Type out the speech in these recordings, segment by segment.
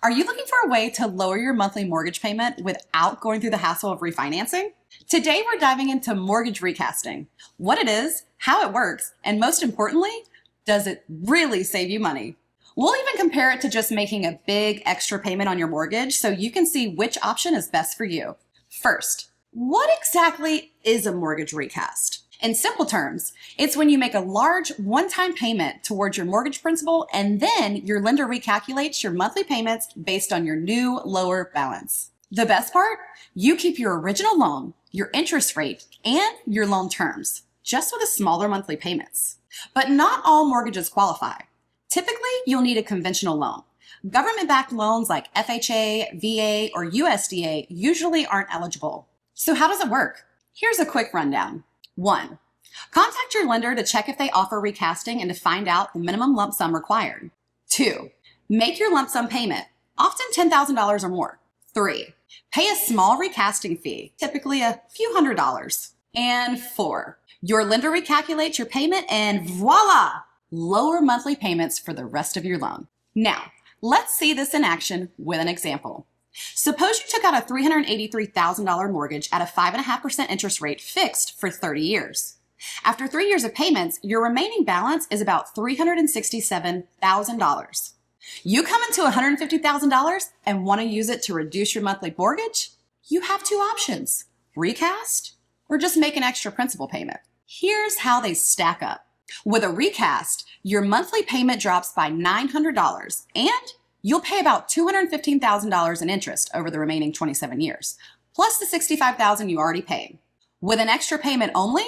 Are you looking for a way to lower your monthly mortgage payment without going through the hassle of refinancing? Today, we're diving into mortgage recasting, what it is, how it works, and most importantly, does it really save you money? We'll even compare it to just making a big extra payment on your mortgage so you can see which option is best for you. First, what exactly is a mortgage recast? In simple terms, it's when you make a large one-time payment towards your mortgage principal and then your lender recalculates your monthly payments based on your new lower balance. The best part? You keep your original loan, your interest rate, and your loan terms, just with a smaller monthly payments. But not all mortgages qualify. Typically, you'll need a conventional loan. Government-backed loans like FHA, VA, or USDA usually aren't eligible. So how does it work? Here's a quick rundown. 1. Contact your lender to check if they offer recasting and to find out the minimum lump sum required. 2. Make your lump sum payment, often $10,000 or more. 3. Pay a small recasting fee, typically a few $100s. And 4. Your lender recalculates your payment and voila! Lower monthly payments for the rest of your loan. Now, let's see this in action with an example. Suppose you took out a $383,000 mortgage at a 5.5% interest rate fixed for 30 years. After 3 years of payments, your remaining balance is about $367,000. You come into $150,000 and want to use it to reduce your monthly mortgage? You have two options, recast or just make an extra principal payment. Here's how they stack up. With a recast, your monthly payment drops by $900 and you'll pay about $215,000 in interest over the remaining 27 years, plus the $65,000 you already paid. With an extra payment only,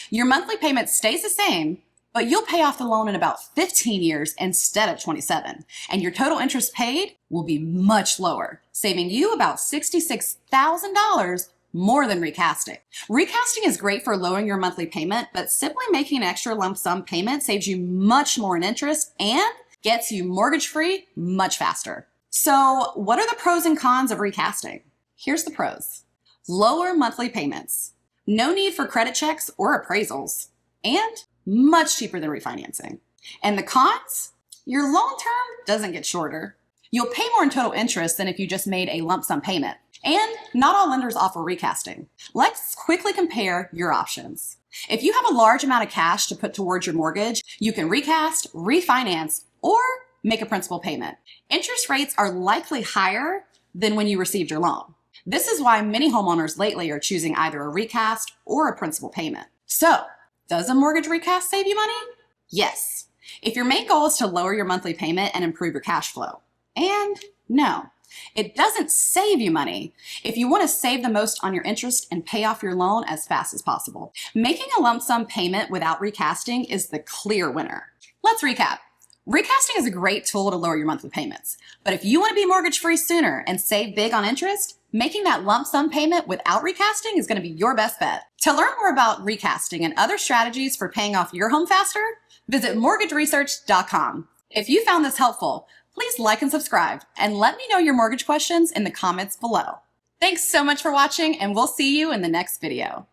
your monthly payment stays the same, but you'll pay off the loan in about 15 years instead of 27, and your total interest paid will be much lower, saving you about $66,000 more than recasting. Recasting is great for lowering your monthly payment, but simply making an extra lump sum payment saves you much more in interest and gets you mortgage-free much faster. So what are the pros and cons of recasting? Here's the pros. Lower monthly payments. No need for credit checks or appraisals. And much cheaper than refinancing. And the cons? Your loan term doesn't get shorter. You'll pay more in total interest than if you just made a lump sum payment. And not all lenders offer recasting. Let's quickly compare your options. If you have a large amount of cash to put towards your mortgage, you can recast, refinance, or make a principal payment. Interest rates are likely higher than when you received your loan. This is why many homeowners lately are choosing either a recast or a principal payment. So, does a mortgage recast save you money? Yes, if your main goal is to lower your monthly payment and improve your cash flow. And no, it doesn't save you money if you want to save the most on your interest and pay off your loan as fast as possible. Making a lump sum payment without recasting is the clear winner. Let's recap. Recasting is a great tool to lower your monthly payments. But if you want to be mortgage-free sooner and save big on interest, making that lump sum payment without recasting is going to be your best bet. To learn more about recasting and other strategies for paying off your home faster, visit mortgageresearch.com. If you found this helpful, please like and subscribe and let me know your mortgage questions in the comments below. Thanks so much for watching, and we'll see you in the next video.